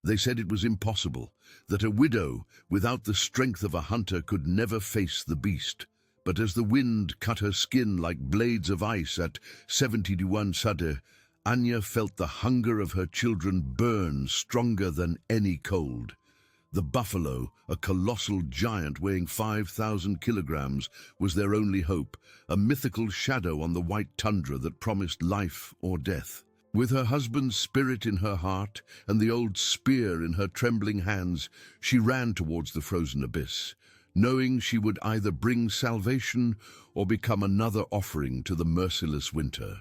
They said it was impossible, that a widow without the strength of a hunter could never face the beast. But as the wind cut her skin like blades of ice at 71 Sade, Anya felt the hunger of her children burn stronger than any cold. The buffalo, a colossal giant weighing 5,000 kilograms, was their only hope, a mythical shadow on the white tundra that promised life or death. With her husband's spirit in her heart and the old spear in her trembling hands, she ran towards the frozen abyss, knowing she would either bring salvation or become another offering to the merciless winter.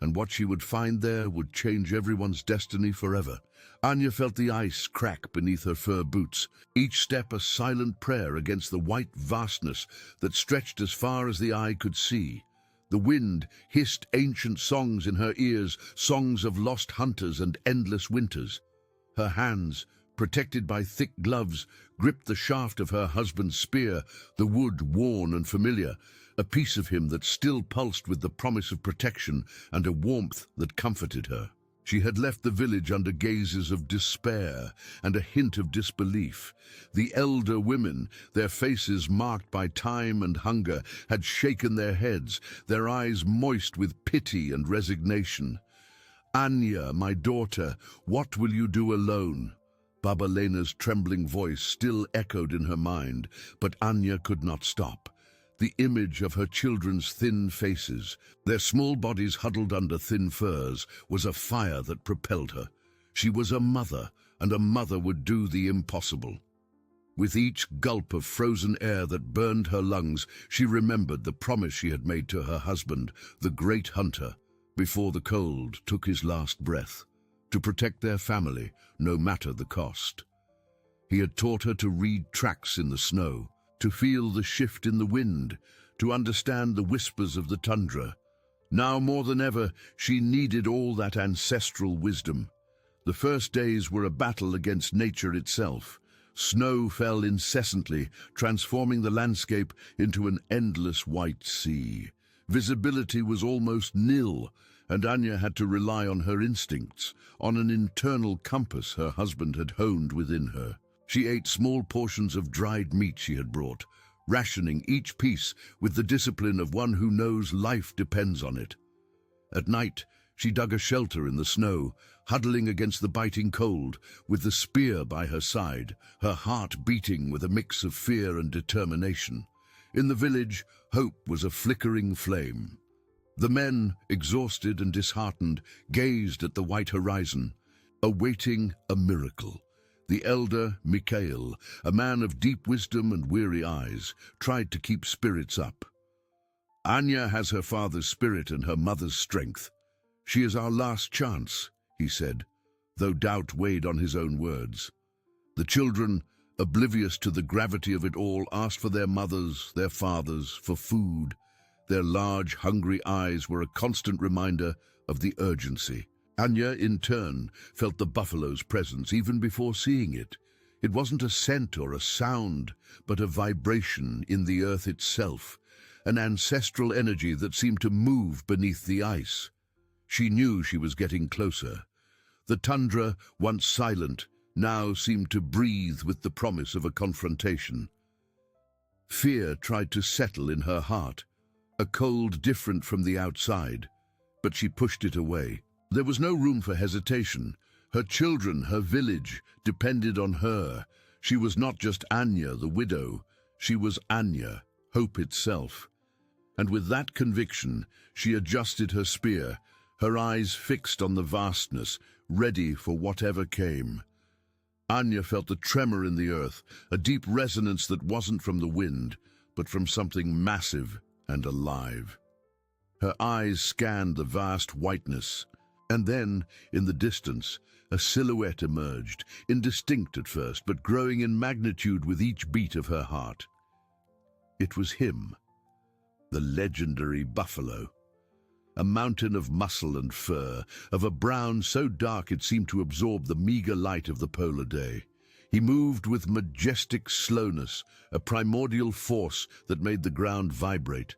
And what she would find there would change everyone's destiny forever. Anya felt the ice crack beneath her fur boots, each step a silent prayer against the white vastness that stretched as far as the eye could see. The wind hissed ancient songs in her ears, songs of lost hunters and endless winters. Her hands, protected by thick gloves, gripped the shaft of her husband's spear, the wood worn and familiar, a piece of him that still pulsed with the promise of protection and a warmth that comforted her. She had left the village under gazes of despair and a hint of disbelief. The elder women, their faces marked by time and hunger, had shaken their heads, their eyes moist with pity and resignation. "Anya, my daughter, what will you do alone?" Baba Lena's trembling voice still echoed in her mind, but Anya could not stop. The image of her children's thin faces, their small bodies huddled under thin furs, was a fire that propelled her. She was a mother, and a mother would do the impossible. With each gulp of frozen air that burned her lungs, she remembered the promise she had made to her husband, the great hunter, before the cold took his last breath, to protect their family, no matter the cost. He had taught her to read tracks in the snow, to feel the shift in the wind, to understand the whispers of the tundra. Now more than ever, she needed all that ancestral wisdom. The first days were a battle against nature itself. Snow fell incessantly, transforming the landscape into an endless white sea. Visibility was almost nil, and Anya had to rely on her instincts, on an internal compass her husband had honed within her. She ate small portions of dried meat she had brought, rationing each piece with the discipline of one who knows life depends on it. At night, she dug a shelter in the snow, huddling against the biting cold, with the spear by her side, her heart beating with a mix of fear and determination. In the village, hope was a flickering flame. The men, exhausted and disheartened, gazed at the white horizon, awaiting a miracle. The elder, Mikhail, a man of deep wisdom and weary eyes, tried to keep spirits up. "Anya has her father's spirit and her mother's strength. She is our last chance," he said, though doubt weighed on his own words. The children, oblivious to the gravity of it all, asked for their mothers, their fathers, for food. Their large, hungry eyes were a constant reminder of the urgency. Anya, in turn, felt the buffalo's presence even before seeing it. It wasn't a scent or a sound, but a vibration in the earth itself, an ancestral energy that seemed to move beneath the ice. She knew she was getting closer. The tundra, once silent, now seemed to breathe with the promise of a confrontation. Fear tried to settle in her heart, a cold different from the outside, but she pushed it away. There was no room for hesitation. Her children, her village, depended on her. She was not just Anya, the widow. She was Anya, hope itself. And with that conviction, she adjusted her spear, her eyes fixed on the vastness, ready for whatever came. Anya felt the tremor in the earth, a deep resonance that wasn't from the wind, but from something massive and alive. Her eyes scanned the vast whiteness, and then, in the distance, a silhouette emerged, indistinct at first, but growing in magnitude with each beat of her heart. It was him, the legendary buffalo, a mountain of muscle and fur, of a brown so dark it seemed to absorb the meager light of the polar day. He moved with majestic slowness, a primordial force that made the ground vibrate.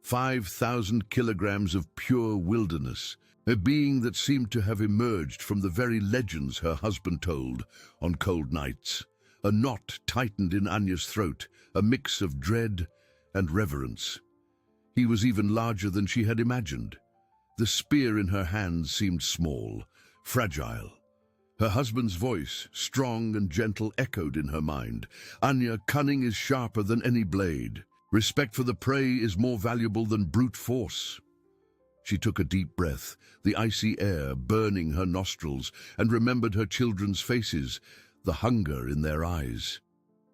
5,000 kilograms of pure wilderness, a being that seemed to have emerged from the very legends her husband told on cold nights. A knot tightened in Anya's throat, a mix of dread and reverence. He was even larger than she had imagined. The spear in her hand seemed small, fragile. Her husband's voice, strong and gentle, echoed in her mind. Anya, cunning is sharper than any blade. Respect for the prey is more valuable than brute force. She took a deep breath, the icy air burning her nostrils, and remembered her children's faces, the hunger in their eyes.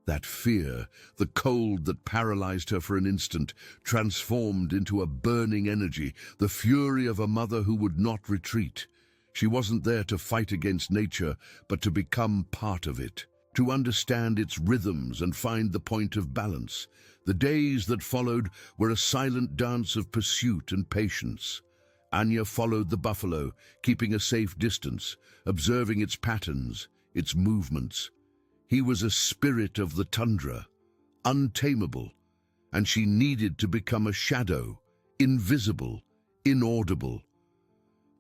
That fear, the cold that paralyzed her for an instant, transformed into a burning energy, the fury of a mother who would not retreat. She wasn't there to fight against nature, but to become part of it, to understand its rhythms and find the point of balance. The days that followed were a silent dance of pursuit and patience. Anya followed the buffalo, keeping a safe distance, observing its patterns, its movements. He was a spirit of the tundra, untamable, and she needed to become a shadow, invisible, inaudible.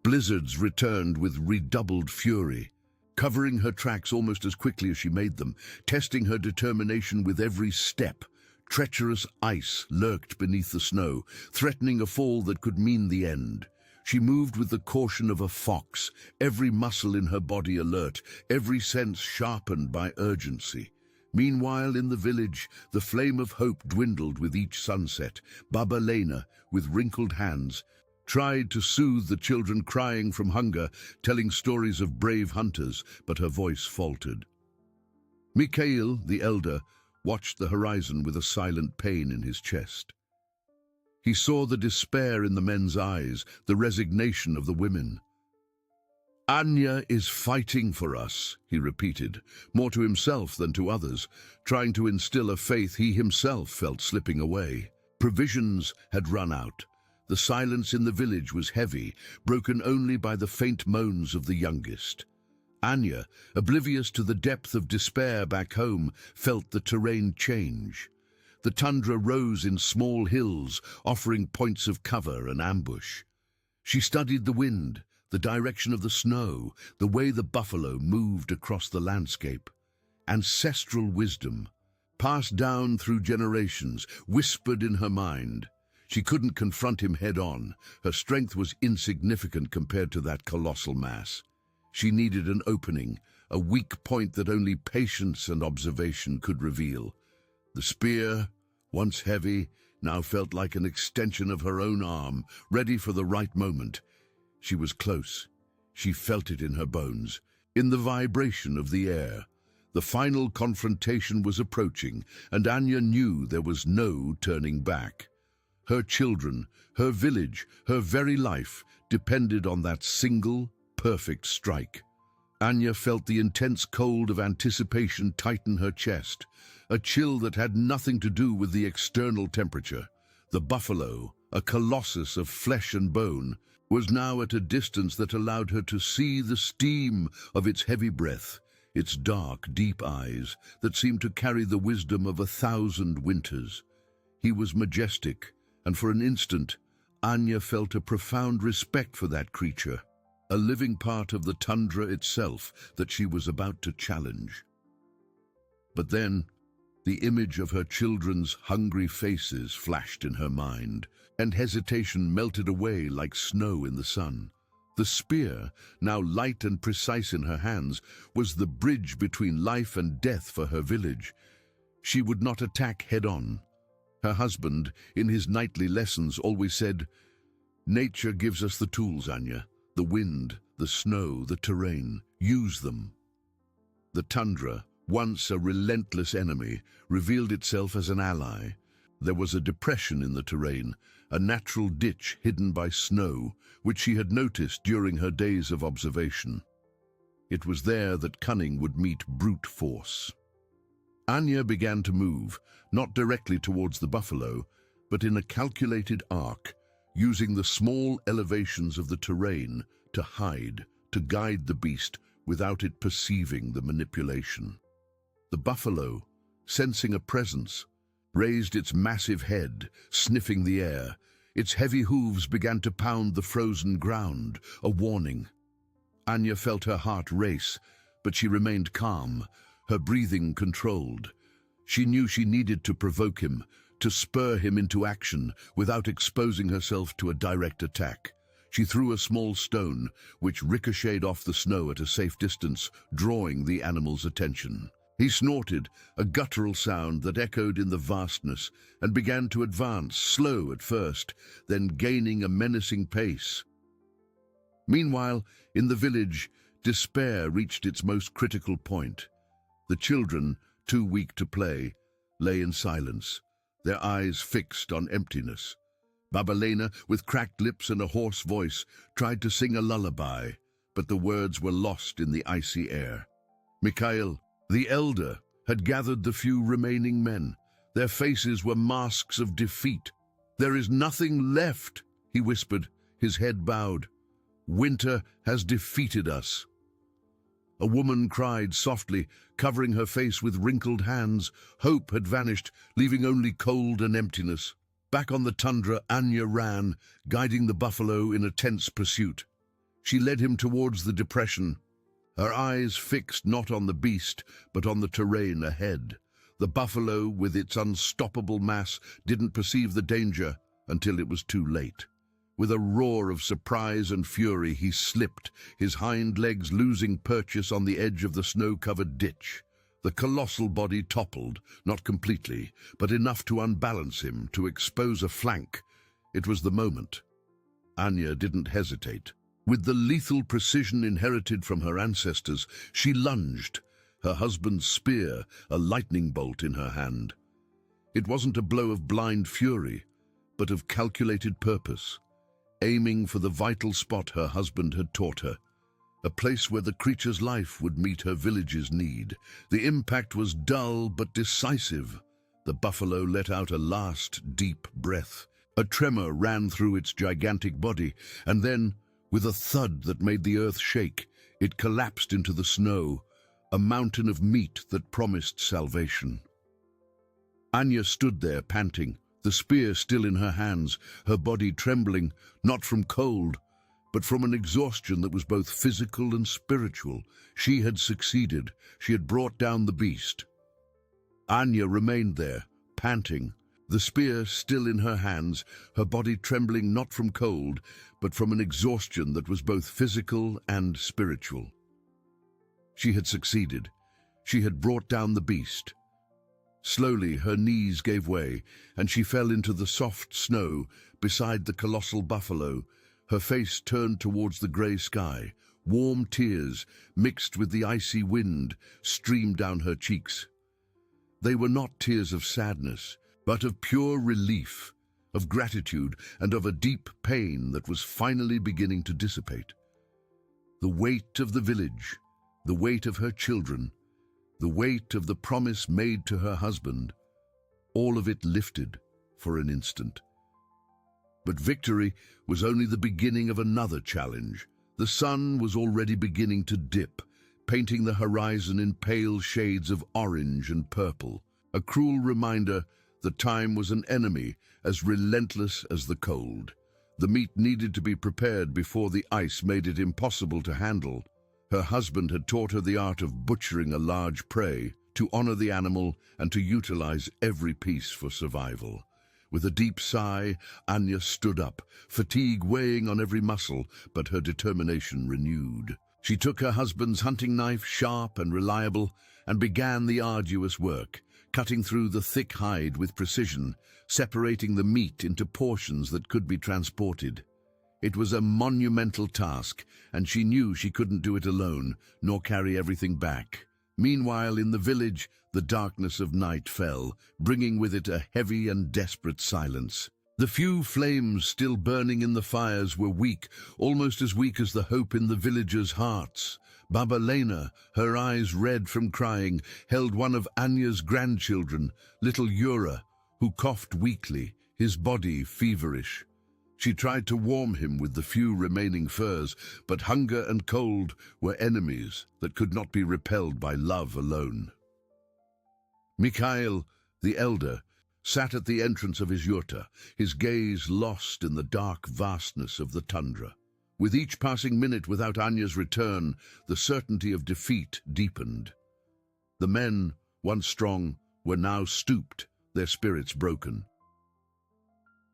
Blizzards returned with redoubled fury, covering her tracks almost as quickly as she made them, testing her determination with every step. Treacherous ice lurked beneath the snow, threatening a fall that could mean the end. She moved with the caution of a fox, every muscle in her body alert, every sense sharpened by urgency. Meanwhile, in the village, the flame of hope dwindled with each sunset. Baba Lena, with wrinkled hands, tried to soothe the children crying from hunger, telling stories of brave hunters, but her voice faltered. Mikhail, the elder, watched the horizon with a silent pain in his chest. He saw the despair in the men's eyes, the resignation of the women. "Anya is fighting for us," he repeated, more to himself than to others, trying to instill a faith he himself felt slipping away. Provisions had run out. The silence in the village was heavy, broken only by the faint moans of the youngest. Anya, oblivious to the depth of despair back home, felt the terrain change. The tundra rose in small hills, offering points of cover and ambush. She studied the wind, the direction of the snow, the way the buffalo moved across the landscape. Ancestral wisdom, passed down through generations, whispered in her mind. She couldn't confront him head-on. Her strength was insignificant compared to that colossal mass. She needed an opening, a weak point that only patience and observation could reveal. The spear, once heavy, now felt like an extension of her own arm, ready for the right moment. She was close. She felt it in her bones, in the vibration of the air. The final confrontation was approaching, and Anya knew there was no turning back. Her children, her village, her very life depended on that single, perfect strike. Anya felt the intense cold of anticipation tighten her chest, a chill that had nothing to do with the external temperature. The buffalo, a colossus of flesh and bone, was now at a distance that allowed her to see the steam of its heavy breath, its dark, deep eyes that seemed to carry the wisdom of 1,000 winters. He was majestic, and for an instant, Anya felt a profound respect for that creature, a living part of the tundra itself that she was about to challenge. But then, the image of her children's hungry faces flashed in her mind, and hesitation melted away like snow in the sun. The spear, now light and precise in her hands, was the bridge between life and death for her village. She would not attack head-on. Her husband, in his nightly lessons, always said, "Nature gives us the tools, Anya. The wind, the snow, the terrain. Use them." The tundra, once a relentless enemy, revealed itself as an ally. There was a depression in the terrain, a natural ditch hidden by snow, which she had noticed during her days of observation. It was there that cunning would meet brute force. Anya began to move, not directly towards the buffalo, but in a calculated arc, using the small elevations of the terrain to hide, to guide the beast without it perceiving the manipulation. The buffalo, sensing a presence, raised its massive head, sniffing the air. Its heavy hooves began to pound the frozen ground, a warning. Anya felt her heart race, but she remained calm, her breathing controlled. She knew she needed to provoke him, to spur him into action without exposing herself to a direct attack. She threw a small stone, which ricocheted off the snow at a safe distance, drawing the animal's attention. He snorted, a guttural sound that echoed in the vastness, and began to advance, slow at first, then gaining a menacing pace. Meanwhile, in the village, despair reached its most critical point. The children, too weak to play, lay in silence, their eyes fixed on emptiness. Baba Lena, with cracked lips and a hoarse voice, tried to sing a lullaby, but the words were lost in the icy air. Mikhail, the elder, had gathered the few remaining men. Their faces were masks of defeat. "There is nothing left," he whispered, his head bowed. "Winter has defeated us." A woman cried softly, covering her face with wrinkled hands. Hope had vanished, leaving only cold and emptiness. Back on the tundra, Anya ran, guiding the buffalo in a tense pursuit. She led him towards the depression, her eyes fixed not on the beast, but on the terrain ahead. The buffalo, with its unstoppable mass, didn't perceive the danger until it was too late. With a roar of surprise and fury, he slipped, his hind legs losing purchase on the edge of the snow-covered ditch. The colossal body toppled, not completely, but enough to unbalance him, to expose a flank. It was the moment. Anya didn't hesitate. With the lethal precision inherited from her ancestors, she lunged, her husband's spear, a lightning bolt in her hand. It wasn't a blow of blind fury, but of calculated purpose, aiming for the vital spot her husband had taught her, a place where the creature's life would meet her village's need. The impact was dull but decisive. The buffalo let out a last deep breath. A tremor ran through its gigantic body, and then, with a thud that made the earth shake, it collapsed into the snow, a mountain of meat that promised salvation. Anya stood there panting, the spear still in her hands, her body trembling, not from cold, but from an exhaustion that was both physical and spiritual. She had succeeded. She had brought down the beast. Anya remained there, panting, the spear still in her hands, her body trembling not from cold, but from an exhaustion that was both physical and spiritual. She had succeeded. She had brought down the beast. Slowly, her knees gave way, and she fell into the soft snow beside the colossal buffalo, her face turned towards the grey sky. Warm tears, mixed with the icy wind, streamed down her cheeks. They were not tears of sadness, but of pure relief, of gratitude, and of a deep pain that was finally beginning to dissipate. The weight of the village, the weight of her children, the weight of the promise made to her husband, all of it lifted for an instant. But victory was only the beginning of another challenge. The sun was already beginning to dip, painting the horizon in pale shades of orange and purple, a cruel reminder that time was an enemy as relentless as the cold. The meat needed to be prepared before the ice made it impossible to handle. Her husband had taught her the art of butchering a large prey, to honor the animal and to utilize every piece for survival. With a deep sigh, Anya stood up, fatigue weighing on every muscle, but her determination renewed. She took her husband's hunting knife, sharp and reliable, and began the arduous work, cutting through the thick hide with precision, separating the meat into portions that could be transported. It was a monumental task, and she knew she couldn't do it alone, nor carry everything back. Meanwhile, in the village, the darkness of night fell, bringing with it a heavy and desperate silence. The few flames still burning in the fires were weak, almost as weak as the hope in the villagers' hearts. Baba Lena, her eyes red from crying, held one of Anya's grandchildren, little Yura, who coughed weakly, his body feverish. She tried to warm him with the few remaining furs, but hunger and cold were enemies that could not be repelled by love alone. Mikhail, the elder, sat at the entrance of his yurta, his gaze lost in the dark vastness of the tundra. With each passing minute without Anya's return, the certainty of defeat deepened. The men, once strong, were now stooped, their spirits broken.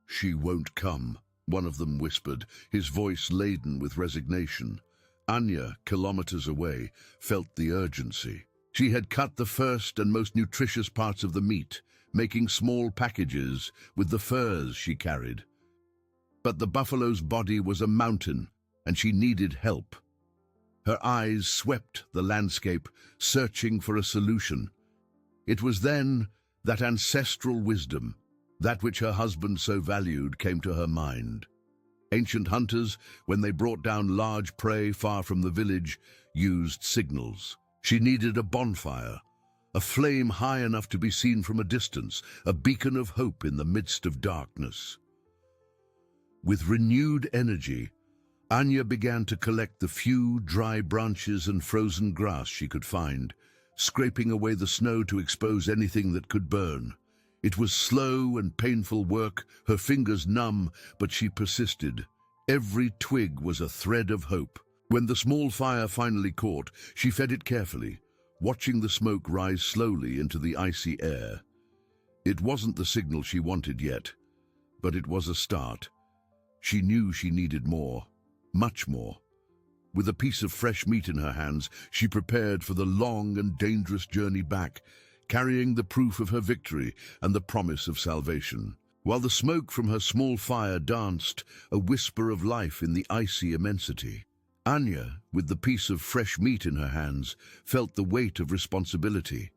"She won't come," one of them whispered, his voice laden with resignation. Anya, kilometers away, felt the urgency. She had cut the first and most nutritious parts of the meat, making small packages with the furs she carried. But the buffalo's body was a mountain, and she needed help. Her eyes swept the landscape, searching for a solution. It was then that ancestral wisdom, that which her husband so valued, came to her mind. Ancient hunters, when they brought down large prey far from the village, used signals. She needed a bonfire, a flame high enough to be seen from a distance, a beacon of hope in the midst of darkness. With renewed energy, Anya began to collect the few dry branches and frozen grass she could find, scraping away the snow to expose anything that could burn. It was slow and painful work, her fingers numb, but she persisted. Every twig was a thread of hope. When the small fire finally caught, she fed it carefully, watching the smoke rise slowly into the icy air. It wasn't the signal she wanted yet, but it was a start. She knew she needed more, much more. With a piece of fresh meat in her hands, she prepared for the long and dangerous journey back, carrying the proof of her victory and the promise of salvation. While the smoke from her small fire danced, a whisper of life in the icy immensity. Anya, with the piece of fresh meat in her hands, felt the weight of responsibility.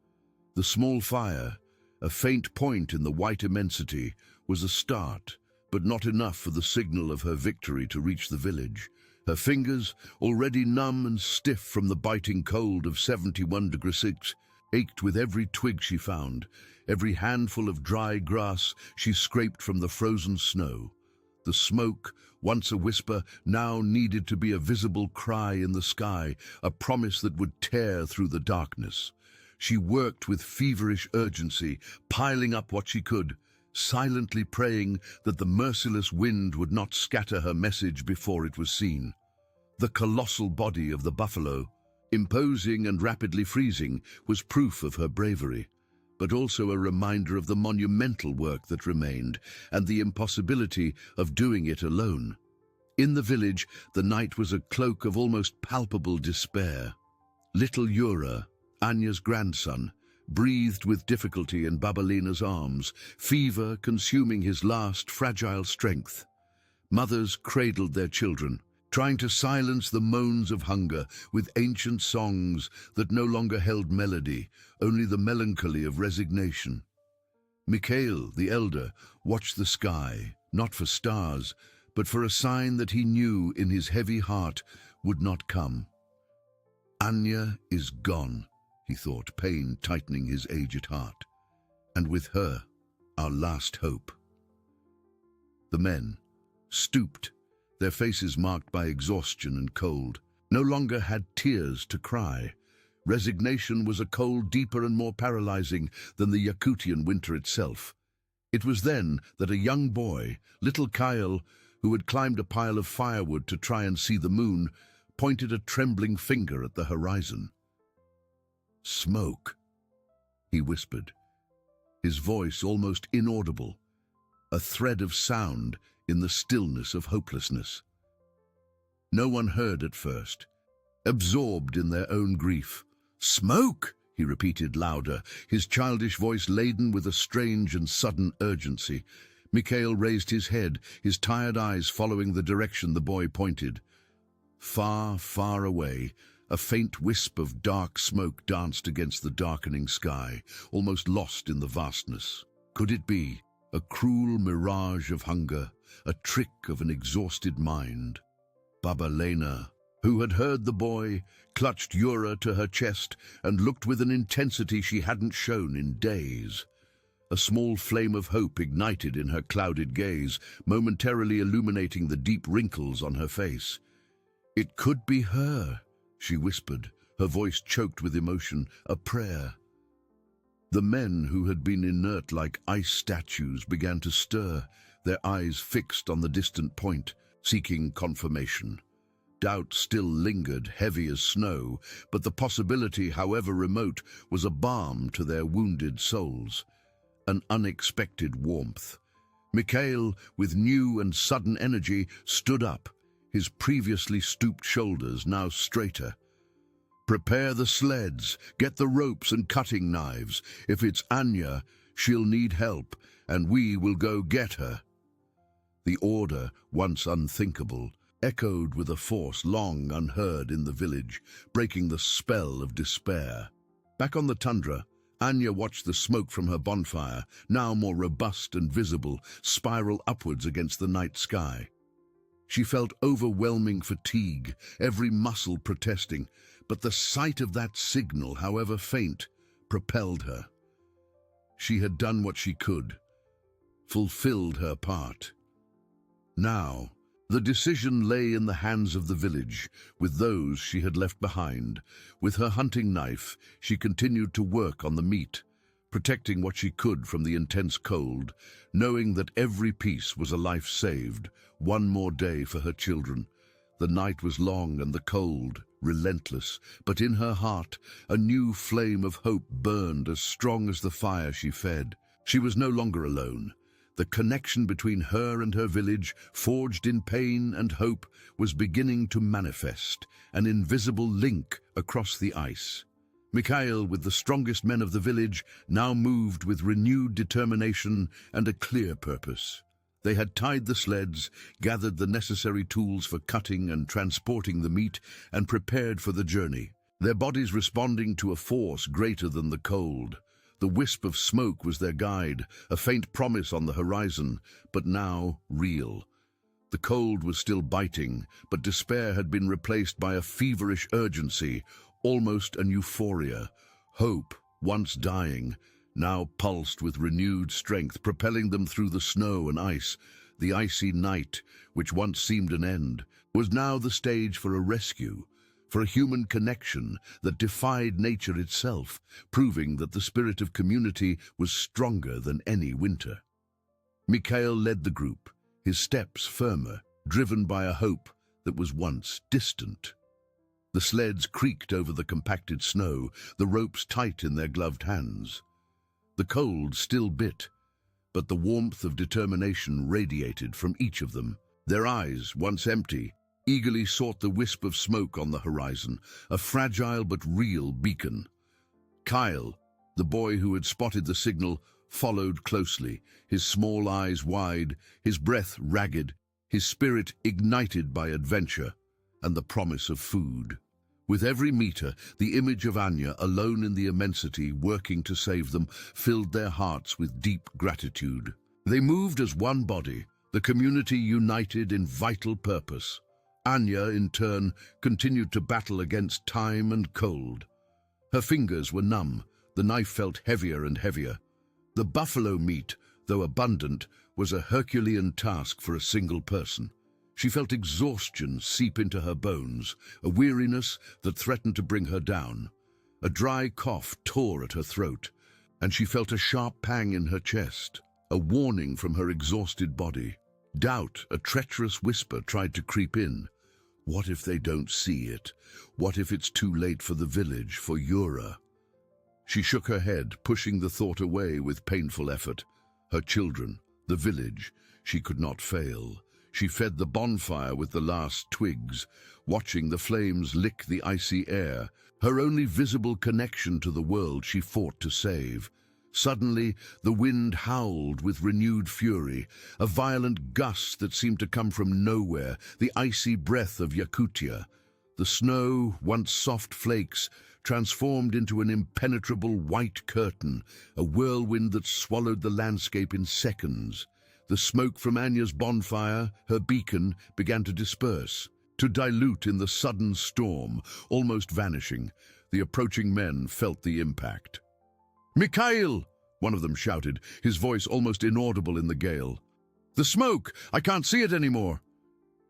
The small fire, a faint point in the white immensity, was a start, but not enough for the signal of her victory to reach the village. Her fingers, already numb and stiff from the biting cold of 71 degrees 6, ached with every twig she found, every handful of dry grass she scraped from the frozen snow. The smoke, once a whisper, now needed to be a visible cry in the sky, a promise that would tear through the darkness. She worked with feverish urgency, piling up what she could, silently praying that the merciless wind would not scatter her message before it was seen. The colossal body of the buffalo, imposing and rapidly freezing, was proof of her bravery, but also a reminder of the monumental work that remained and the impossibility of doing it alone. In the village, the night was a cloak of almost palpable despair. Little Yura, Anya's grandson, breathed with difficulty in Babalina's arms, fever consuming his last fragile strength. Mothers cradled their children, trying to silence the moans of hunger with ancient songs that no longer held melody, only the melancholy of resignation. Mikhail, the elder, watched the sky, not for stars, but for a sign that he knew in his heavy heart would not come. Anya is gone, he thought, pain tightening his aged heart. And with her, our last hope. The men, stooped, their faces marked by exhaustion and cold, no longer had tears to cry. Resignation was a cold deeper and more paralyzing than the Yakutian winter itself. It was then that a young boy, little Kyle, who had climbed a pile of firewood to try and see the moon, pointed a trembling finger at the horizon. "Smoke," he whispered, his voice almost inaudible, a thread of sound in the stillness of hopelessness. No one heard at first, absorbed in their own grief. "Smoke!" he repeated louder, his childish voice laden with a strange and sudden urgency. Mikhail raised his head, his tired eyes following the direction the boy pointed. Far, far away, a faint wisp of dark smoke danced against the darkening sky, almost lost in the vastness. Could it be a cruel mirage of hunger, a trick of an exhausted mind? Babalina, who had heard the boy, clutched Yura to her chest and looked with an intensity she hadn't shown in days. A small flame of hope ignited in her clouded gaze, momentarily illuminating the deep wrinkles on her face. "It could be her," she whispered, her voice choked with emotion, "a prayer." The men who had been inert like ice statues began to stir, their eyes fixed on the distant point, seeking confirmation. Doubt still lingered, heavy as snow, but the possibility, however remote, was a balm to their wounded souls. An unexpected warmth. Mikhail, with new and sudden energy, stood up, his previously stooped shoulders now straighter. "Prepare the sleds, get the ropes and cutting knives. If it's Anya, she'll need help, and we will go get her." The order, once unthinkable, echoed with a force long unheard in the village, breaking the spell of despair. Back on the tundra, Anya watched the smoke from her bonfire, now more robust and visible, spiral upwards against the night sky. She felt overwhelming fatigue, every muscle protesting, but the sight of that signal, however faint, propelled her. She had done what she could, fulfilled her part. Now, the decision lay in the hands of the village, with those she had left behind. With her hunting knife, she continued to work on the meat, protecting what she could from the intense cold, knowing that every piece was a life saved, one more day for her children. The night was long and the cold, relentless, but in her heart, a new flame of hope burned as strong as the fire she fed. She was no longer alone. The connection between her and her village, forged in pain and hope, was beginning to manifest, an invisible link across the ice. Mikhail, with the strongest men of the village, now moved with renewed determination and a clear purpose. They had tied the sleds, gathered the necessary tools for cutting and transporting the meat, and prepared for the journey, their bodies responding to a force greater than the cold. The wisp of smoke was their guide, a faint promise on the horizon, but now real. The cold was still biting, but despair had been replaced by a feverish urgency, almost an euphoria. Hope, once dying, now pulsed with renewed strength, propelling them through the snow and ice. The icy night, which once seemed an end, was now the stage for a rescue, for a human connection that defied nature itself, proving that the spirit of community was stronger than any winter. Mikhail led the group, his steps firmer, driven by a hope that was once distant. The sleds creaked over the compacted snow, the ropes tight in their gloved hands. The cold still bit, but the warmth of determination radiated from each of them. Their eyes, once empty, eagerly sought the wisp of smoke on the horizon, a fragile but real beacon. Kyle, the boy who had spotted the signal, followed closely, his small eyes wide, his breath ragged, his spirit ignited by adventure and the promise of food. With every meter, the image of Anya, alone in the immensity, working to save them, filled their hearts with deep gratitude. They moved as one body, the community united in vital purpose. Anya, in turn, continued to battle against time and cold. Her fingers were numb, the knife felt heavier and heavier. The buffalo meat, though abundant, was a Herculean task for a single person. She felt exhaustion seep into her bones, a weariness that threatened to bring her down. A dry cough tore at her throat, and she felt a sharp pang in her chest, a warning from her exhausted body. Doubt, a treacherous whisper, tried to creep in. What if they don't see it? What if it's too late for the village, for Yura? She shook her head, pushing the thought away with painful effort. Her children, the village, she could not fail. She fed the bonfire with the last twigs, watching the flames lick the icy air, her only visible connection to the world she fought to save. Suddenly, the wind howled with renewed fury, a violent gust that seemed to come from nowhere, the icy breath of Yakutia. The snow, once soft flakes, transformed into an impenetrable white curtain, a whirlwind that swallowed the landscape in seconds. The smoke from Anya's bonfire, her beacon, began to disperse, to dilute in the sudden storm, almost vanishing. The approaching men felt the impact. "Mikhail!" one of them shouted, his voice almost inaudible in the gale. "The smoke! I can't see it anymore!"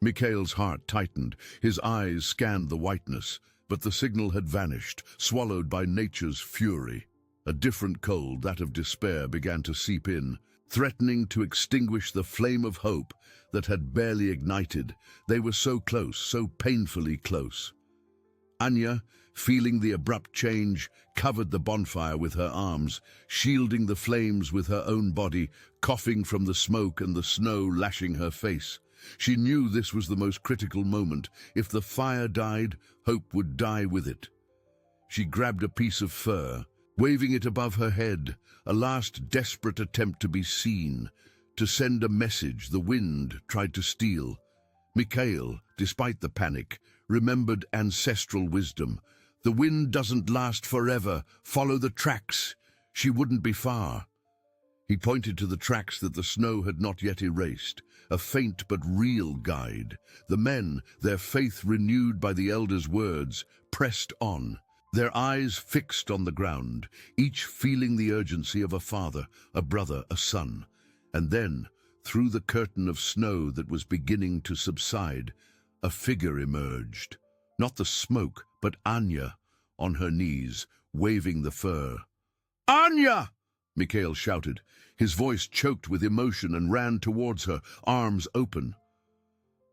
Mikhail's heart tightened, his eyes scanned the whiteness, but the signal had vanished, swallowed by nature's fury. A different cold, that of despair, began to seep in, threatening to extinguish the flame of hope that had barely ignited. They were so close, so painfully close. Anya, feeling the abrupt change, covered the bonfire with her arms, shielding the flames with her own body, coughing from the smoke and the snow lashing her face. She knew this was the most critical moment. If the fire died, hope would die with it. She grabbed a piece of fur, waving it above her head, a last desperate attempt to be seen, to send a message the wind tried to steal. Mikhail, despite the panic, remembered ancestral wisdom. The wind doesn't last forever. Follow the tracks. She wouldn't be far. He pointed to the tracks that the snow had not yet erased, a faint but real guide. The men, their faith renewed by the elder's words, pressed on, their eyes fixed on the ground, each feeling the urgency of a father, a brother, a son. And then, through the curtain of snow that was beginning to subside, a figure emerged. Not the smoke, but Anya, on her knees, waving the fur. "Anya!" Mikhail shouted. His voice choked with emotion and ran towards her, arms open.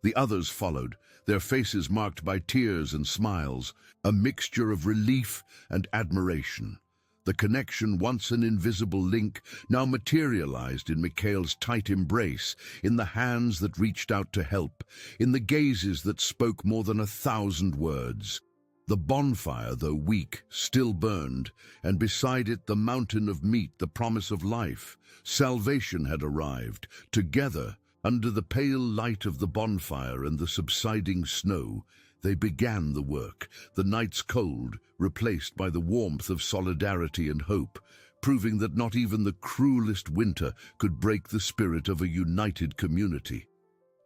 The others followed, their faces marked by tears and smiles, a mixture of relief and admiration. The connection, once an invisible link, now materialized in Mikhail's tight embrace, in the hands that reached out to help, in the gazes that spoke more than 1,000 words. The bonfire, though weak, still burned, and beside it the mountain of meat, the promise of life. Salvation had arrived. Together, under the pale light of the bonfire and the subsiding snow, they began the work, the night's cold replaced by the warmth of solidarity and hope, proving that not even the cruelest winter could break the spirit of a united community.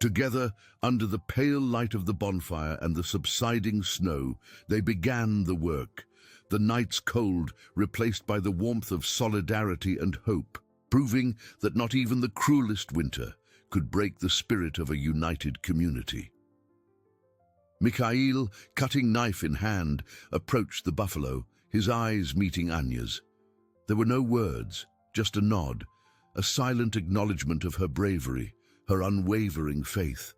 Together, under the pale light of the bonfire and the subsiding snow, they began the work, the night's cold replaced by the warmth of solidarity and hope, proving that not even the cruelest winter could break the spirit of a united community. Mikhail, cutting knife in hand, approached the buffalo, his eyes meeting Anya's. There were no words, just a nod, a silent acknowledgement of her bravery, her unwavering faith.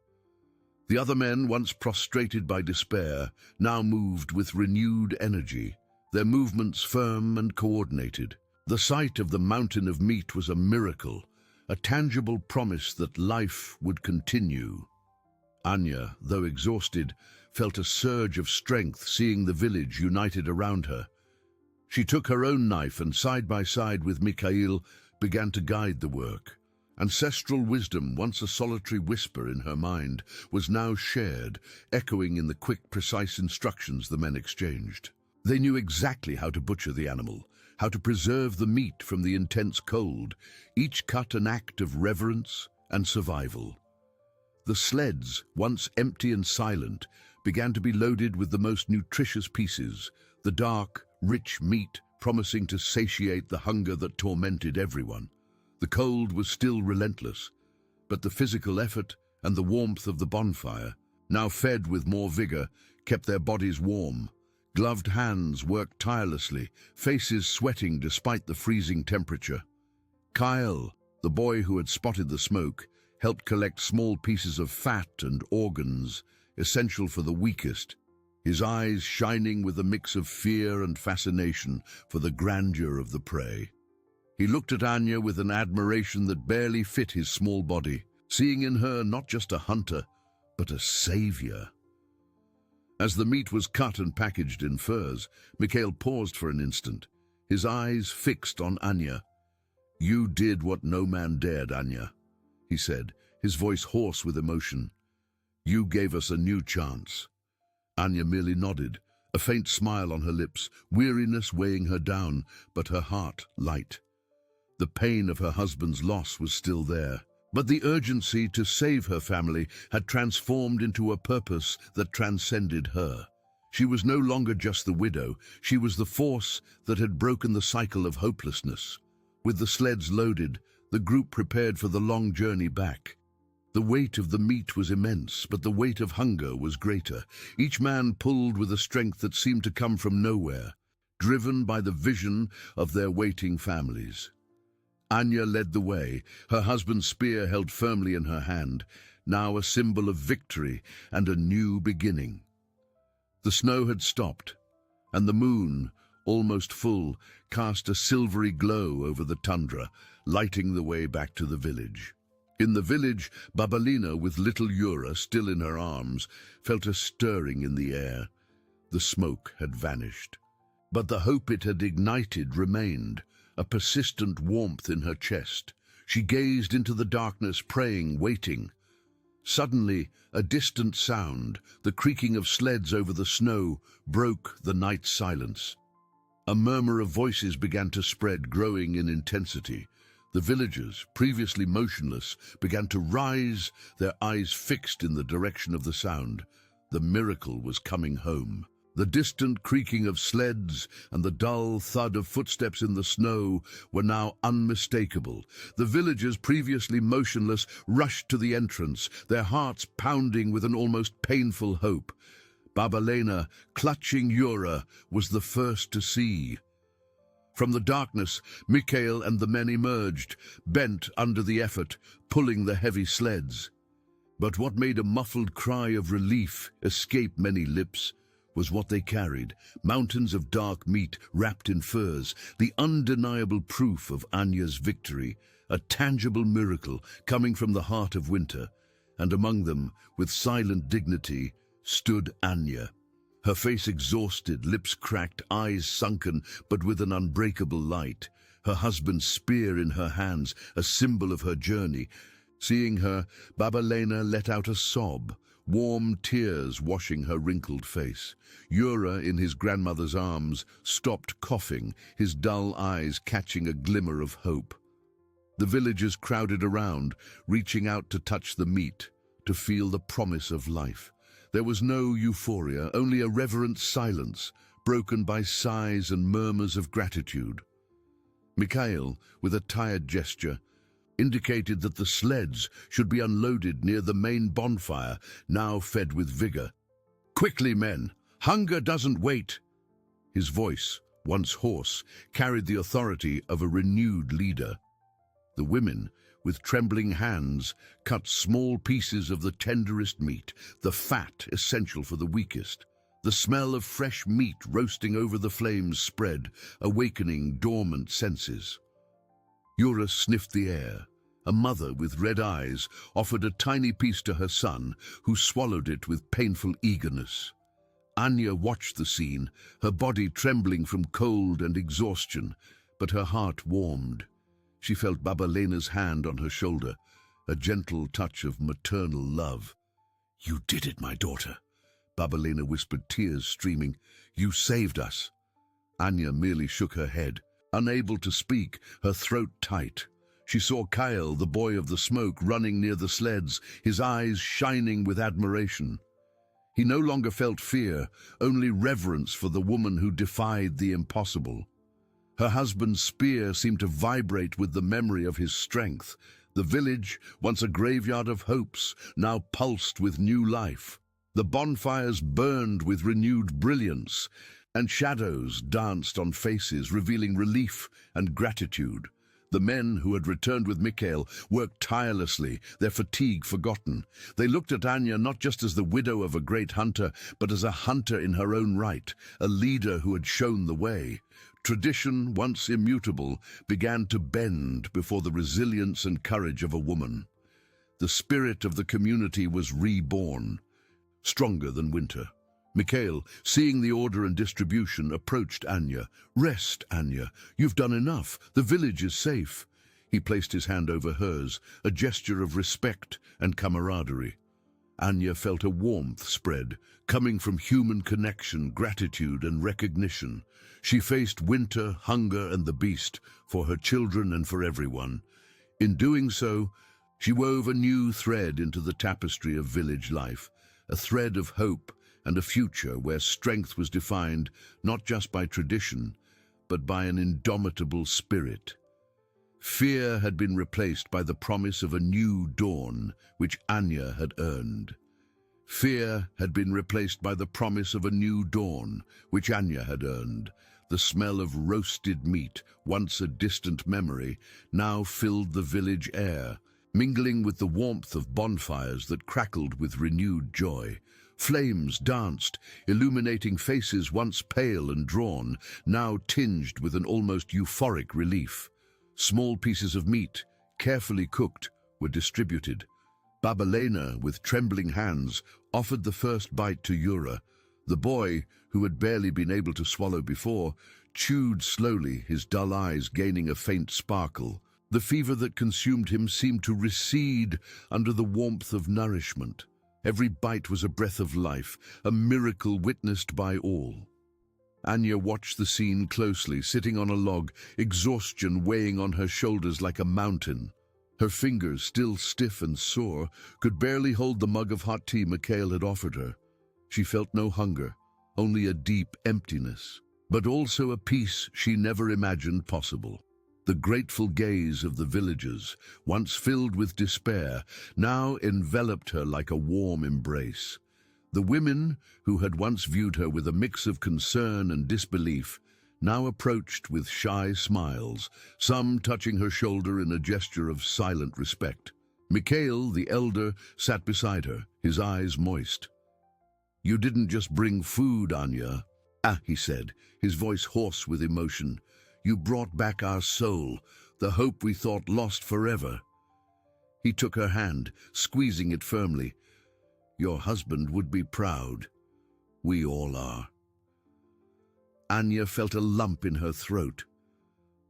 The other men, once prostrated by despair, now moved with renewed energy, their movements firm and coordinated. The sight of the mountain of meat was a miracle, a tangible promise that life would continue. Anya, though exhausted, felt a surge of strength seeing the village united around her. She took her own knife and, side by side with Mikhail, began to guide the work. Ancestral wisdom, once a solitary whisper in her mind, was now shared, echoing in the quick, precise instructions the men exchanged. They knew exactly how to butcher the animal, how to preserve the meat from the intense cold, each cut an act of reverence and survival. The sleds, once empty and silent, began to be loaded with the most nutritious pieces, the dark, rich meat promising to satiate the hunger that tormented everyone. The cold was still relentless, but the physical effort and the warmth of the bonfire, now fed with more vigor, kept their bodies warm. Gloved hands worked tirelessly, faces sweating despite the freezing temperature. Kyle, the boy who had spotted the smoke, helped collect small pieces of fat and organs, essential for the weakest, his eyes shining with a mix of fear and fascination for the grandeur of the prey. He looked at Anya with an admiration that barely fit his small body, seeing in her not just a hunter, but a savior. As the meat was cut and packaged in furs, Mikhail paused for an instant, his eyes fixed on Anya. "You did what no man dared, Anya," he said, his voice hoarse with emotion. "You gave us a new chance." Anya merely nodded, a faint smile on her lips, weariness weighing her down, but her heart light. The pain of her husband's loss was still there, but the urgency to save her family had transformed into a purpose that transcended her. She was no longer just the widow, she was the force that had broken the cycle of hopelessness. With the sleds loaded, the group prepared for the long journey back. The weight of the meat was immense, but the weight of hunger was greater. Each man pulled with a strength that seemed to come from nowhere. driven by the vision of their waiting families. Anya led the way, her husband's spear held firmly in her hand, now a symbol of victory and a new beginning. The snow had stopped, and the moon, almost full, cast a silvery glow over the tundra, lighting the way back to the village. In the village, Babalina, with little Yura still in her arms, felt a stirring in the air. The smoke had vanished, but the hope it had ignited remained, a persistent warmth in her chest. She gazed into the darkness, praying, waiting. Suddenly, a distant sound, the creaking of sleds over the snow, broke the night silence. A murmur of voices began to spread, growing in intensity. The villagers, previously motionless, began to rise, their eyes fixed in the direction of the sound. The miracle was coming home. The distant creaking of sleds and the dull thud of footsteps in the snow were now unmistakable. The villagers, previously motionless, rushed to the entrance, their hearts pounding with an almost painful hope. Babalena, clutching Yura, was the first to see. From the darkness, Mikhail and the men emerged, bent under the effort, pulling the heavy sleds. But what made a muffled cry of relief escape many lips was what they carried, mountains of dark meat wrapped in furs, the undeniable proof of Anya's victory, a tangible miracle coming from the heart of winter. And among them, with silent dignity, stood Anya. Her face exhausted, lips cracked, eyes sunken, but with an unbreakable light. Her husband's spear in her hands, a symbol of her journey. Seeing her, Babalena let out a sob, warm tears washing her wrinkled face. Yura, in his grandmother's arms, stopped coughing, his dull eyes catching a glimmer of hope. The villagers crowded around, reaching out to touch the meat, to feel the promise of life. There was no euphoria, only a reverent silence, broken by sighs and murmurs of gratitude. Mikhail, with a tired gesture, indicated that the sleds should be unloaded near the main bonfire, now fed with vigor. "Quickly, men! Hunger doesn't wait!" His voice, once hoarse, carried the authority of a renewed leader. The women, with trembling hands, cut small pieces of the tenderest meat, the fat essential for the weakest. The smell of fresh meat roasting over the flames spread, awakening dormant senses. Yura sniffed the air. A mother with red eyes offered a tiny piece to her son, who swallowed it with painful eagerness. Anya watched the scene, her body trembling from cold and exhaustion, but her heart warmed. She felt Babalena's hand on her shoulder, a gentle touch of maternal love. "You did it, my daughter," Babalena whispered, tears streaming. "You saved us." Anya merely shook her head, unable to speak, her throat tight. She saw Kyle, the boy of the smoke, running near the sleds, his eyes shining with admiration. He no longer felt fear, only reverence for the woman who defied the impossible. Her husband's spear seemed to vibrate with the memory of his strength. The village, once a graveyard of hopes, now pulsed with new life. The bonfires burned with renewed brilliance, and shadows danced on faces, revealing relief and gratitude. The men who had returned with Mikhail worked tirelessly, their fatigue forgotten. They looked at Anya not just as the widow of a great hunter, but as a hunter in her own right, a leader who had shown the way. Tradition, once immutable, began to bend before the resilience and courage of a woman. The spirit of the community was reborn, stronger than winter. Mikhail, seeing the order and distribution, approached Anya. "Rest, Anya. You've done enough. The village is safe." He placed his hand over hers, a gesture of respect and camaraderie. Anya felt a warmth spread, coming from human connection, gratitude, and recognition. She faced winter, hunger, and the beast, for her children and for everyone. In doing so, she wove a new thread into the tapestry of village life, a thread of hope and a future where strength was defined not just by tradition, but by an indomitable spirit. Fear had been replaced by the promise of a new dawn, which Anya had earned. Fear had been replaced by the promise of a new dawn, which Anya had earned. The smell of roasted meat, once a distant memory, now filled the village air, mingling with the warmth of bonfires that crackled with renewed joy. Flames danced, illuminating faces once pale and drawn, now tinged with an almost euphoric relief. Small pieces of meat, carefully cooked, were distributed. Babalena, with trembling hands, offered the first bite to Yura. The boy, who had barely been able to swallow before, chewed slowly, his dull eyes gaining a faint sparkle. The fever that consumed him seemed to recede under the warmth of nourishment. Every bite was a breath of life, a miracle witnessed by all. Anya watched the scene closely, sitting on a log, exhaustion weighing on her shoulders like a mountain. Her fingers, still stiff and sore, could barely hold the mug of hot tea Mikhail had offered her. She felt no hunger, only a deep emptiness, but also a peace she never imagined possible. The grateful gaze of the villagers, once filled with despair, now enveloped her like a warm embrace. The women, who had once viewed her with a mix of concern and disbelief, now approached with shy smiles, some touching her shoulder in a gesture of silent respect. Mikhail, the elder, sat beside her, his eyes moist. "You didn't just bring food, Anya," he said, his voice hoarse with emotion. "You brought back our soul, the hope we thought lost forever." He took her hand, squeezing it firmly. "Your husband would be proud. We all are." Anya felt a lump in her throat.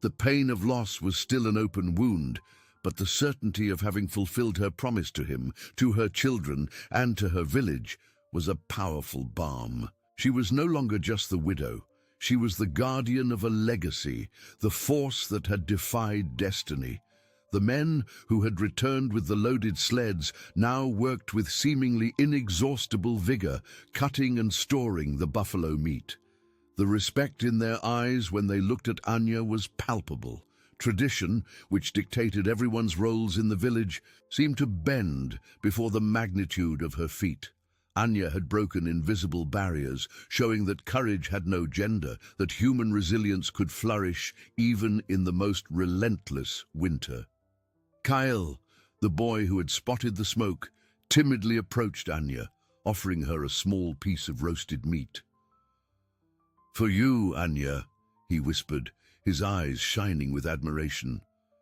The pain of loss was still an open wound, but the certainty of having fulfilled her promise to him, to her children, and to her village was a powerful balm. She was no longer just the widow. She was the guardian of a legacy, the force that had defied destiny. The men who had returned with the loaded sleds now worked with seemingly inexhaustible vigor, cutting and storing the buffalo meat. The respect in their eyes when they looked at Anya was palpable. Tradition, which dictated everyone's roles in the village, seemed to bend before the magnitude of her feat. Anya had broken invisible barriers, showing that courage had no gender, that human resilience could flourish even in the most relentless winter. Kyle, the boy who had spotted the smoke, timidly approached Anya, offering her a small piece of roasted meat. "For you, Anya," he whispered, his eyes shining with admiration.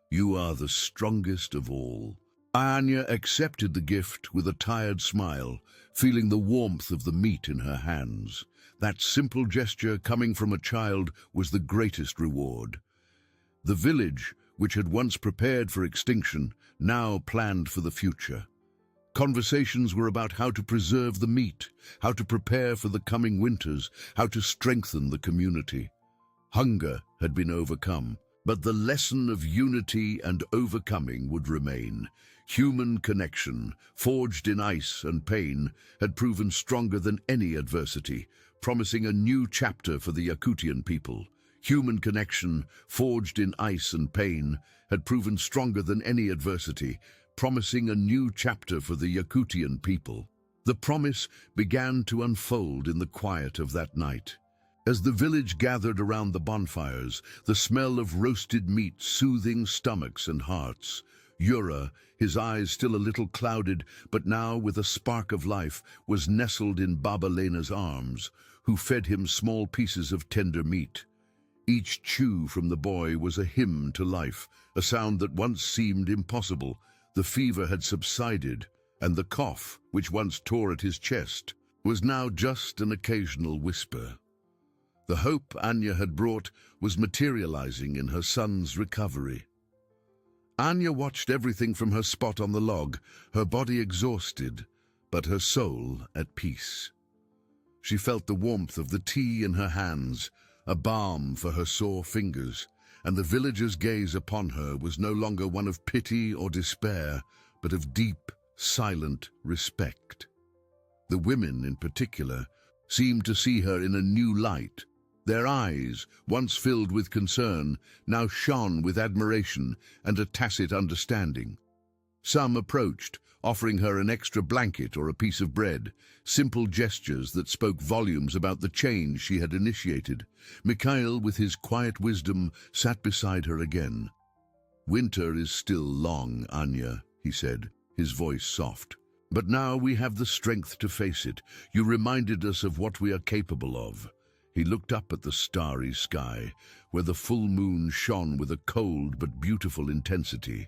"You are the strongest of all." Anya accepted the gift with a tired smile, feeling the warmth of the meat in her hands. That simple gesture coming from a child was the greatest reward. The village, which had once prepared for extinction, now planned for the future. Conversations were about how to preserve the meat, how to prepare for the coming winters, how to strengthen the community. Hunger had been overcome, but the lesson of unity and overcoming would remain. Human connection, forged in ice and pain, had proven stronger than any adversity, promising a new chapter for the Yakutian people. Human connection, forged in ice and pain, had proven stronger than any adversity, promising a new chapter for the Yakutian people. The promise began to unfold in the quiet of that night. As the village gathered around the bonfires, the smell of roasted meat soothing stomachs and hearts. Yura, his eyes still a little clouded, but now with a spark of life, was nestled in Babalena's arms, who fed him small pieces of tender meat. Each chew from the boy was a hymn to life, a sound that once seemed impossible. The fever had subsided, and the cough, which once tore at his chest, was now just an occasional whisper. The hope Anya had brought was materializing in her son's recovery. Anya watched everything from her spot on the log, her body exhausted, but her soul at peace. She felt the warmth of the tea in her hands, a balm for her sore fingers, and the villagers' gaze upon her was no longer one of pity or despair, but of deep, silent respect. The women, in particular, seemed to see her in a new light. Their eyes, once filled with concern, now shone with admiration and a tacit understanding. Some approached, offering her an extra blanket or a piece of bread, simple gestures that spoke volumes about the change she had initiated. Mikhail, with his quiet wisdom, sat beside her again. "Winter is still long, Anya," he said, his voice soft. "But now we have the strength to face it. You reminded us of what we are capable of." He looked up at the starry sky, where the full moon shone with a cold but beautiful intensity.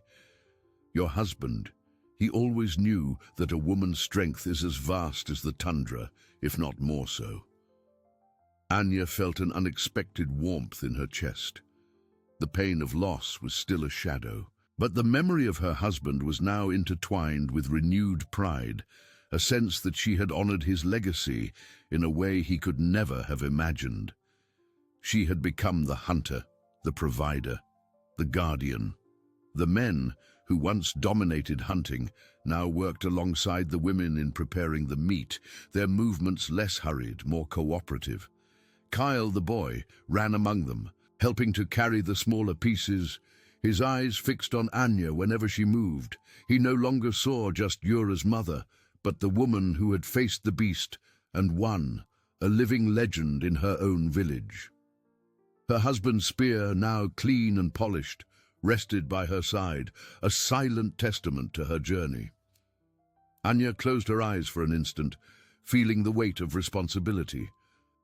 "Your husband, he always knew that a woman's strength is as vast as the tundra, if not more so." Anya felt an unexpected warmth in her chest. The pain of loss was still a shadow, but the memory of her husband was now intertwined with renewed pride, a sense that she had honored his legacy in a way he could never have imagined. She had become the hunter, the provider, the guardian. The men, who once dominated hunting, now worked alongside the women in preparing the meat, their movements less hurried, more cooperative. Kyle, the boy, ran among them, helping to carry the smaller pieces, his eyes fixed on Anya whenever she moved. He no longer saw just Yura's mother, but the woman who had faced the beast and won, a living legend in her own village. Her husband's spear, now clean and polished, rested by her side, a silent testament to her journey. Anya closed her eyes for an instant, feeling the weight of responsibility,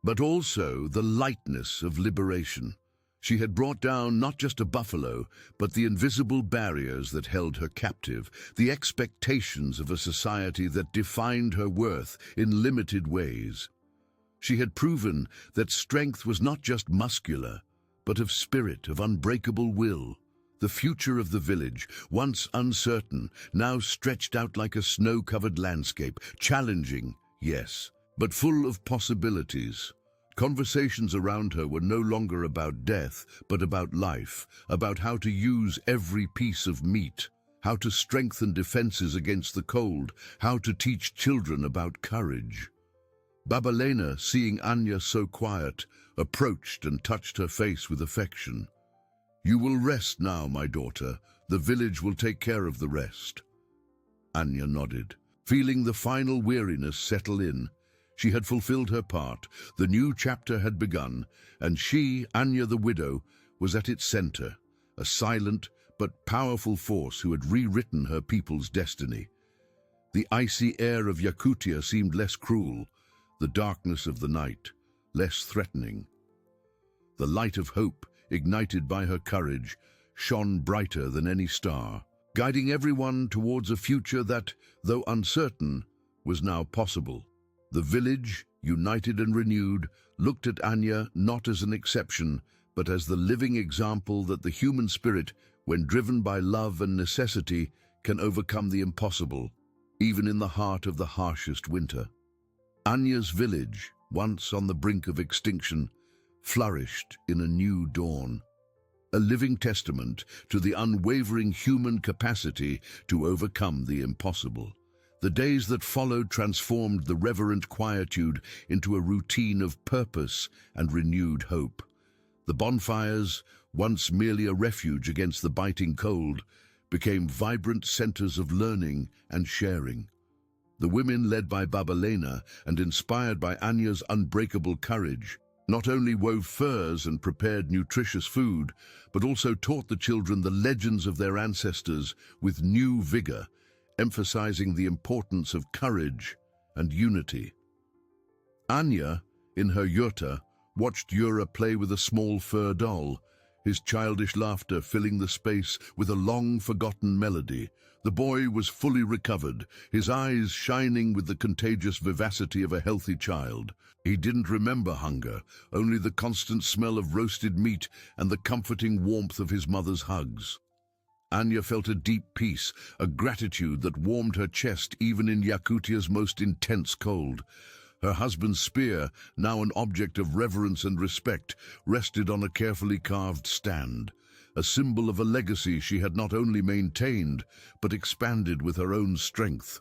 but also the lightness of liberation. She had brought down not just a buffalo, but the invisible barriers that held her captive, the expectations of a society that defined her worth in limited ways. She had proven that strength was not just muscular, but of spirit, of unbreakable will. The future of the village, once uncertain, now stretched out like a snow-covered landscape, challenging, yes, but full of possibilities. Conversations around her were no longer about death, but about life, about how to use every piece of meat, how to strengthen defenses against the cold, how to teach children about courage. Babalena, seeing Anya so quiet, approached and touched her face with affection. "You will rest now, my daughter. The village will take care of the rest." Anya nodded, feeling the final weariness settle in. She had fulfilled her part, the new chapter had begun, and she, Anya the widow, was at its center, a silent but powerful force who had rewritten her people's destiny. The icy air of Yakutia seemed less cruel, the darkness of the night less threatening. The light of hope, ignited by her courage, shone brighter than any star, guiding everyone towards a future that, though uncertain, was now possible. The village, united and renewed, looked at Anya not as an exception, but as the living example that the human spirit, when driven by love and necessity, can overcome the impossible, even in the heart of the harshest winter. Anya's village, once on the brink of extinction, flourished in a new dawn, a living testament to the unwavering human capacity to overcome the impossible. The days that followed transformed the reverent quietude into a routine of purpose and renewed hope. The bonfires, once merely a refuge against the biting cold, became vibrant centers of learning and sharing. The women, led by Babalena and inspired by Anya's unbreakable courage, not only wove furs and prepared nutritious food, but also taught the children the legends of their ancestors with new vigor, emphasizing the importance of courage and unity. Anya, in her yurta, watched Yura play with a small fur doll, his childish laughter filling the space with a long-forgotten melody. The boy was fully recovered, his eyes shining with the contagious vivacity of a healthy child. He didn't remember hunger, only the constant smell of roasted meat and the comforting warmth of his mother's hugs. Anya felt a deep peace, a gratitude that warmed her chest even in Yakutia's most intense cold. Her husband's spear, now an object of reverence and respect, rested on a carefully carved stand, a symbol of a legacy she had not only maintained, but expanded with her own strength.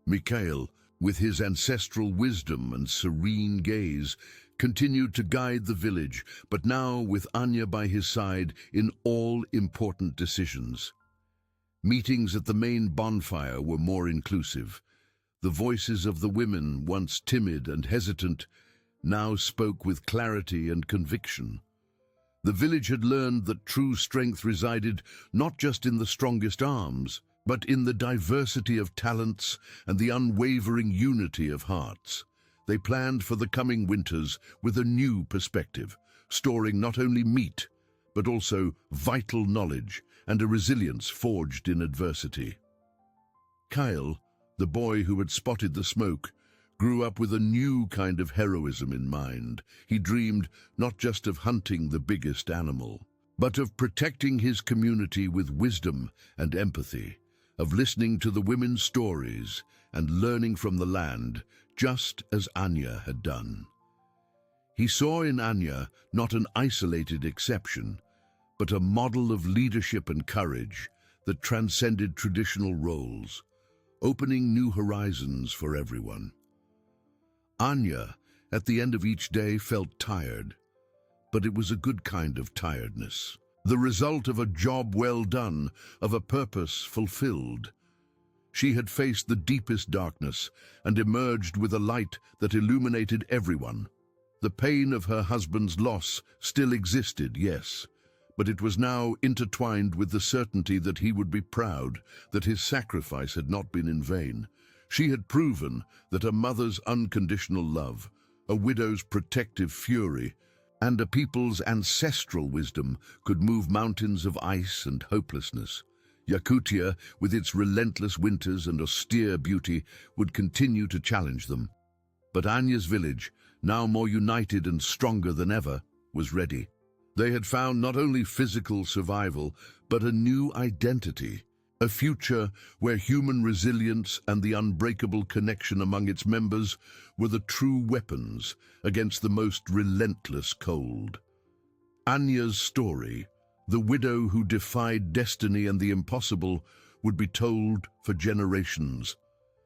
Mikhail, with his ancestral wisdom and serene gaze, continued to guide the village, but now with Anya by his side in all important decisions. Meetings at the main bonfire were more inclusive. The voices of the women, once timid and hesitant, now spoke with clarity and conviction. The village had learned that true strength resided not just in the strongest arms, but in the diversity of talents and the unwavering unity of hearts. They planned for the coming winters with a new perspective, storing not only meat, but also vital knowledge and a resilience forged in adversity. Kyle, the boy who had spotted the smoke, grew up with a new kind of heroism in mind. He dreamed not just of hunting the biggest animal, but of protecting his community with wisdom and empathy, of listening to the women's stories and learning from the land, just as Anya had done. He saw in Anya not an isolated exception, but a model of leadership and courage that transcended traditional roles, opening new horizons for everyone. Anya, at the end of each day, felt tired, but it was a good kind of tiredness, the result of a job well done, of a purpose fulfilled. She had faced the deepest darkness and emerged with a light that illuminated everyone. The pain of her husband's loss still existed, yes, but it was now intertwined with the certainty that he would be proud, that his sacrifice had not been in vain. She had proven that a mother's unconditional love, a widow's protective fury, and a people's ancestral wisdom could move mountains of ice and hopelessness. Yakutia, with its relentless winters and austere beauty, would continue to challenge them. But Anya's village, now more united and stronger than ever, was ready. They had found not only physical survival, but a new identity. A future where human resilience and the unbreakable connection among its members were the true weapons against the most relentless cold. Anya's story, the widow who defied destiny and the impossible, would be told for generations,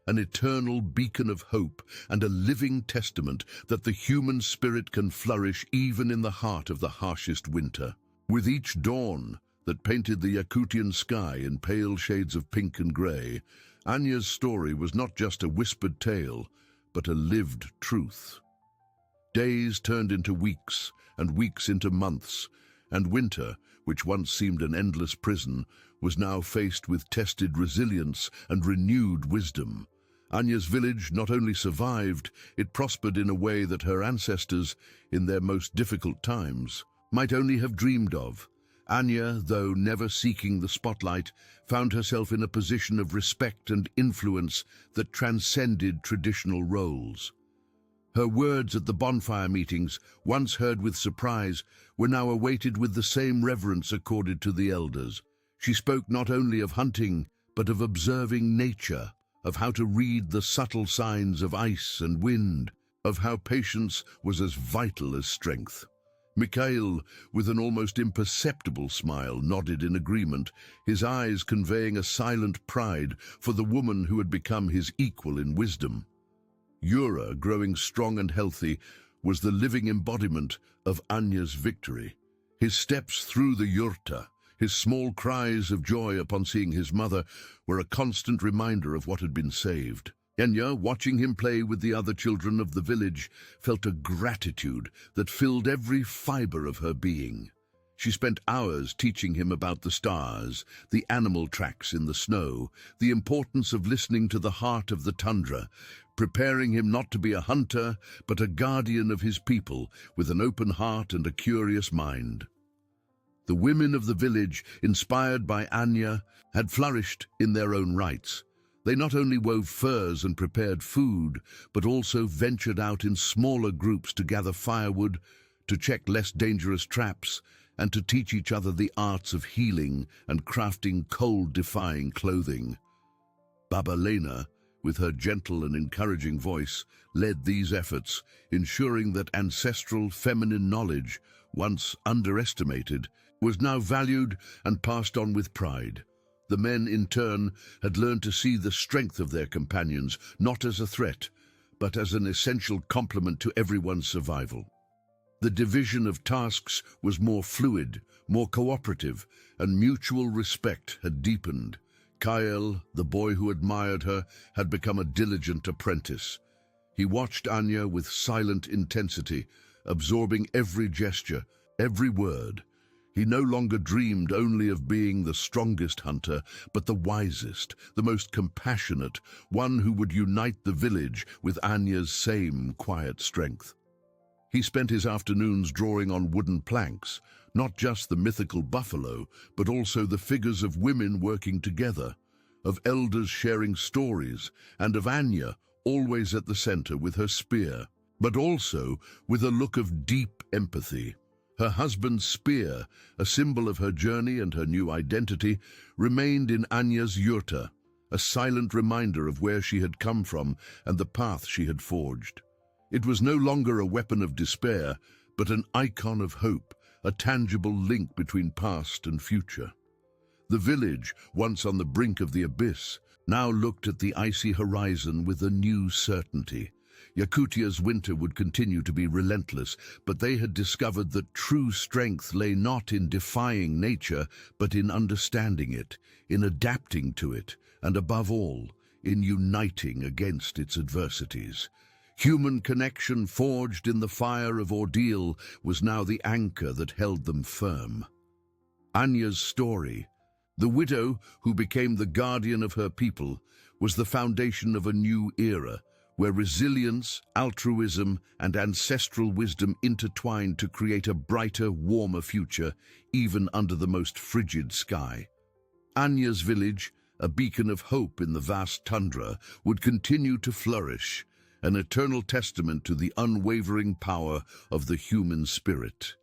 an eternal beacon of hope and a living testament that the human spirit can flourish even in the heart of the harshest winter. With each dawn that painted the Yakutian sky in pale shades of pink and grey, Anya's story was not just a whispered tale, but a lived truth. Days turned into weeks, and weeks into months, and winter, which once seemed an endless prison, was now faced with tested resilience and renewed wisdom. Anya's village not only survived, it prospered in a way that her ancestors, in their most difficult times, might only have dreamed of. Anya, though never seeking the spotlight, found herself in a position of respect and influence that transcended traditional roles. Her words at the bonfire meetings, once heard with surprise, were now awaited with the same reverence accorded to the elders. She spoke not only of hunting, but of observing nature, of how to read the subtle signs of ice and wind, of how patience was as vital as strength. Mikhail, with an almost imperceptible smile, nodded in agreement, his eyes conveying a silent pride for the woman who had become his equal in wisdom. Yura, growing strong and healthy, was the living embodiment of Anya's victory. His steps through the yurta, his small cries of joy upon seeing his mother, were a constant reminder of what had been saved. Enya, watching him play with the other children of the village, felt a gratitude that filled every fiber of her being. She spent hours teaching him about the stars, the animal tracks in the snow, the importance of listening to the heart of the tundra, preparing him not to be a hunter, but a guardian of his people, with an open heart and a curious mind. The women of the village, inspired by Anya, had flourished in their own rights. They not only wove furs and prepared food, but also ventured out in smaller groups to gather firewood, to check less dangerous traps, and to teach each other the arts of healing and crafting cold-defying clothing. Baba Lena, with her gentle and encouraging voice, led these efforts, ensuring that ancestral feminine knowledge, once underestimated, was now valued and passed on with pride. The men, in turn, had learned to see the strength of their companions not as a threat, but as an essential complement to everyone's survival. The division of tasks was more fluid, more cooperative, and mutual respect had deepened, Kyle, the boy who admired her, had become a diligent apprentice. He watched Anya with silent intensity, absorbing every gesture, every word. He no longer dreamed only of being the strongest hunter, but the wisest, the most compassionate, one who would unite the village with Anya's same quiet strength. He spent his afternoons drawing on wooden planks, not just the mythical buffalo, but also the figures of women working together, of elders sharing stories, and of Anya always at the center with her spear, but also with a look of deep empathy. Her husband's spear, a symbol of her journey and her new identity, remained in Anya's yurta, a silent reminder of where she had come from and the path she had forged. It was no longer a weapon of despair, but an icon of hope, a tangible link between past and future. The village, once on the brink of the abyss, now looked at the icy horizon with a new certainty. Yakutia's winter would continue to be relentless, but they had discovered that true strength lay not in defying nature, but in understanding it, in adapting to it, and above all, in uniting against its adversities. Human connection forged in the fire of ordeal was now the anchor that held them firm. Anya's story, the widow who became the guardian of her people, was the foundation of a new era, where resilience, altruism, and ancestral wisdom intertwined to create a brighter, warmer future, even under the most frigid sky. Anya's village, a beacon of hope in the vast tundra, would continue to flourish, an eternal testament to the unwavering power of the human spirit.